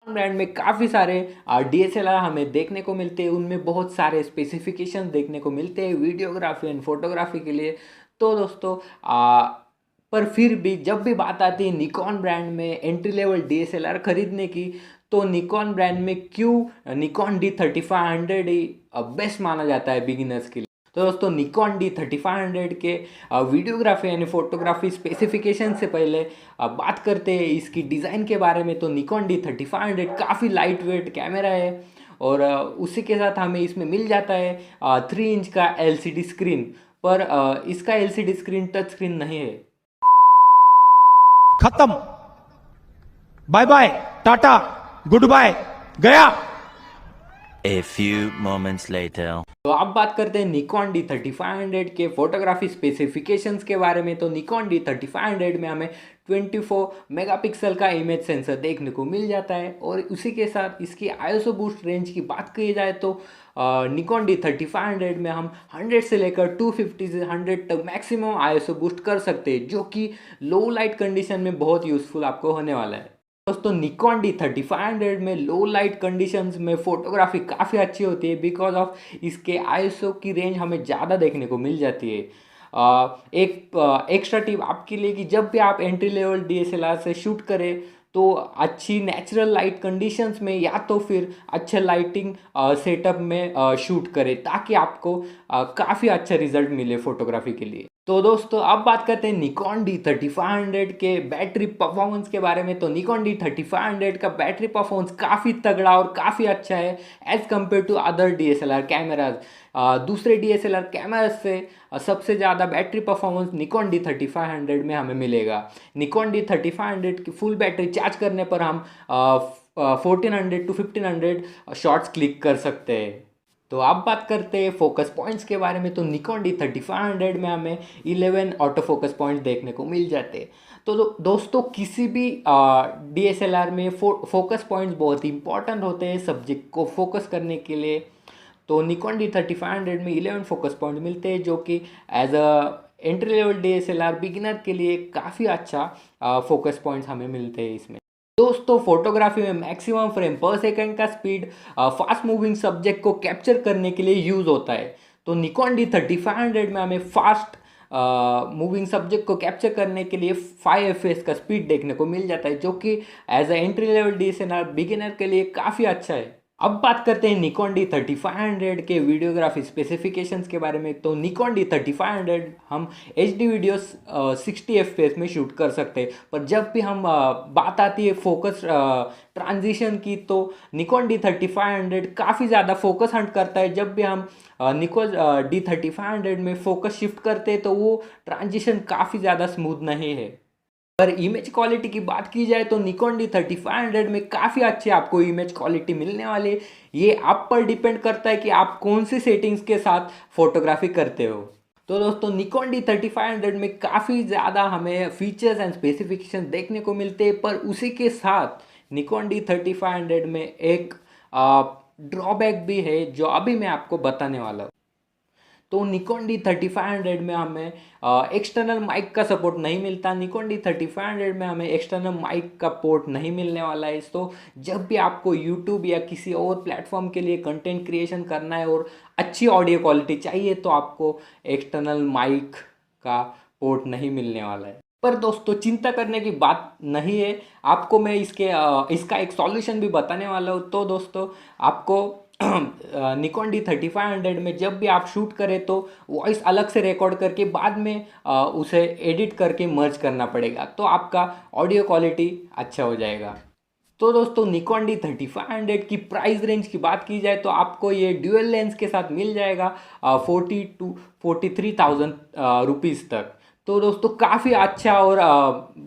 Brand में काफ़ी सारे DSLR हमें देखने को मिलते हैं। उनमें बहुत सारे स्पेसिफिकेशन देखने को मिलते हैं वीडियोग्राफी एंड फोटोग्राफी के लिए। तो दोस्तों पर फिर भी जब भी बात आती है निकॉन ब्रांड में एंट्री लेवल DSLR खरीदने की, तो निकॉन ब्रांड में क्यों निकॉन D3500 ही बेस्ट माना जाता है बिगिनर्स के लिए। तो दोस्तों निकॉन D3500 के वीडियोग्राफी यानी फोटोग्राफी स्पेसिफिकेशन से पहले बात करते हैं इसकी डिज़ाइन के बारे में। तो निकॉन D3500 काफ़ी लाइट वेट कैमरा है और उसी के साथ हमें इसमें मिल जाता है 3 इंच का LCD स्क्रीन। पर इसका LCD स्क्रीन टच स्क्रीन नहीं है। खत्म, bye bye, tata, goodbye, गया। A few moments later. तो अब बात करते हैं निकॉन D3500 के फोटोग्राफी स्पेसिफिकेशंस के बारे में। तो निकॉन D3500 में हमें 24 मेगापिक्सल का इमेज सेंसर देखने को मिल जाता है और उसी के साथ इसकी आईएसओ बूस्ट रेंज की बात की जाए तो निकॉन D3500 में हम 100 से लेकर 250 से 100 तक मैक्सिमम आईएसओ बूस्ट कर सकते हैं, जो कि लो लाइट कंडीशन में बहुत यूज़फुल आपको होने वाला है। दोस्तों निकॉन D3500 में लो लाइट कंडीशंस में फोटोग्राफी काफ़ी अच्छी होती है बिकॉज ऑफ इसके आईएसओ की रेंज हमें ज़्यादा देखने को मिल जाती है। एक एक्स्ट्रा टिप आपके लिए कि जब भी आप एंट्री लेवल DSLR से शूट करें तो अच्छी नेचुरल लाइट कंडीशंस में या तो फिर अच्छे लाइटिंग सेटअप में शूट करें ताकि आपको काफ़ी अच्छा रिजल्ट मिले फोटोग्राफी के लिए। तो दोस्तों अब बात करते हैं निकॉन D3500 के बैटरी परफॉर्मेंस के बारे में। तो निकॉन D3500 का बैटरी परफॉर्मेंस काफ़ी तगड़ा और काफ़ी अच्छा है as compare to other DSLR cameras. दूसरे DSLR कैमराज से सबसे ज़्यादा बैटरी परफॉर्मेंस निकॉन D3500 में हमें मिलेगा। निकॉन D3500 की फुल बैटरी चार्ज करने पर हम 1400 to 1500 शॉट्स क्लिक कर सकते हैं। तो अब बात करते हैं फोकस पॉइंट्स के बारे में। तो निकॉन D3500 में हमें 11 ऑटो फोकस पॉइंट्स देखने को मिल जाते हैं। तो दोस्तों किसी भी DSLR में फोकस पॉइंट्स बहुत इंपॉर्टेंट होते हैं सब्जेक्ट को फोकस करने के लिए। तो निकॉन D3500 में 11 फोकस पॉइंट मिलते हैं, जो कि as a entry level DSLR beginner के लिए काफ़ी अच्छा फोकस पॉइंट्स हमें मिलते हैं इसमें। दोस्तों फोटोग्राफी में मैक्सिमम फ्रेम पर सेकंड का स्पीड फास्ट मूविंग सब्जेक्ट को कैप्चर करने के लिए यूज़ होता है। तो निकॉन D3500 में हमें फास्ट मूविंग सब्जेक्ट को कैप्चर करने के लिए 5 fps का स्पीड देखने को मिल जाता है, जो कि as a entry level DSLR beginner के लिए काफ़ी अच्छा है। अब बात करते हैं निकॉन D3500 के वीडियोग्राफी स्पेसिफिकेशंस के बारे में। तो निकॉन D3500 हम HD वीडियोस 60 fps में शूट कर सकते हैं, पर जब भी हम बात आती है फोकस ट्रांजिशन की, तो निकॉन D3500 काफ़ी ज़्यादा फोकस हंट करता है। जब भी हम निकॉन D3500 में फोकस शिफ्ट करते हैं तो वो ट्रांजिशन काफ़ी ज़्यादा स्मूथ नहीं है। अगर इमेज क्वालिटी की बात की जाए तो निकॉन D3500 में काफ़ी अच्छे आपको इमेज क्वालिटी मिलने वाले। ये आप पर डिपेंड करता है कि आप कौन सी सेटिंग्स के साथ फोटोग्राफी करते हो। तो दोस्तों निकॉन D3500 में काफ़ी ज़्यादा हमें फीचर्स एंड स्पेसिफिकेशन देखने को मिलते हैं, पर उसी के साथ निकॉन D3500 में एक ड्रॉबैक भी है जो अभी मैं आपको बताने वाला हूँ। तो निकॉन D3500 में हमें एक्सटर्नल माइक का सपोर्ट नहीं मिलता। निकॉन D3500 में हमें एक्सटर्नल माइक का पोर्ट नहीं मिलने वाला है। तो जब भी आपको यूट्यूब या किसी और प्लेटफॉर्म के लिए कंटेंट क्रिएशन करना है और अच्छी ऑडियो क्वालिटी चाहिए तो आपको एक्सटर्नल माइक का पोर्ट नहीं मिलने वाला है। पर दोस्तों चिंता करने की बात नहीं है, आपको मैं इसका एक सॉल्यूशन भी बताने वाला हूँ। तो दोस्तों आपको निकॉन D3500 में जब भी आप शूट करें तो वॉइस अलग से रिकॉर्ड करके बाद में उसे एडिट करके मर्ज करना पड़ेगा, तो आपका ऑडियो क्वालिटी अच्छा हो जाएगा। तो दोस्तों निकॉन D3500 की प्राइस रेंज की बात की जाए तो आपको ये ड्यूअल लेंस के साथ मिल जाएगा 40 to 43,000 रुपीज़ तक। तो दोस्तों काफ़ी अच्छा और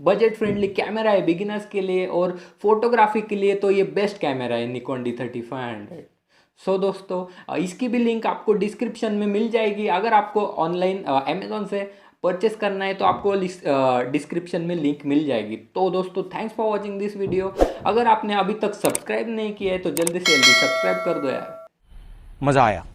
बजट फ्रेंडली कैमरा है बिगिनर्स के लिए, और फोटोग्राफी के लिए तो ये बेस्ट कैमरा है निकॉन D3500। सो दोस्तों इसकी भी लिंक आपको डिस्क्रिप्शन में मिल जाएगी। अगर आपको ऑनलाइन अमेज़ॉन से परचेस करना है तो आपको डिस्क्रिप्शन में लिंक मिल जाएगी। तो दोस्तों thanks for watching this video. अगर आपने अभी तक सब्सक्राइब नहीं किया है तो जल्दी से जल्दी सब्सक्राइब कर दो यार। मजा आया।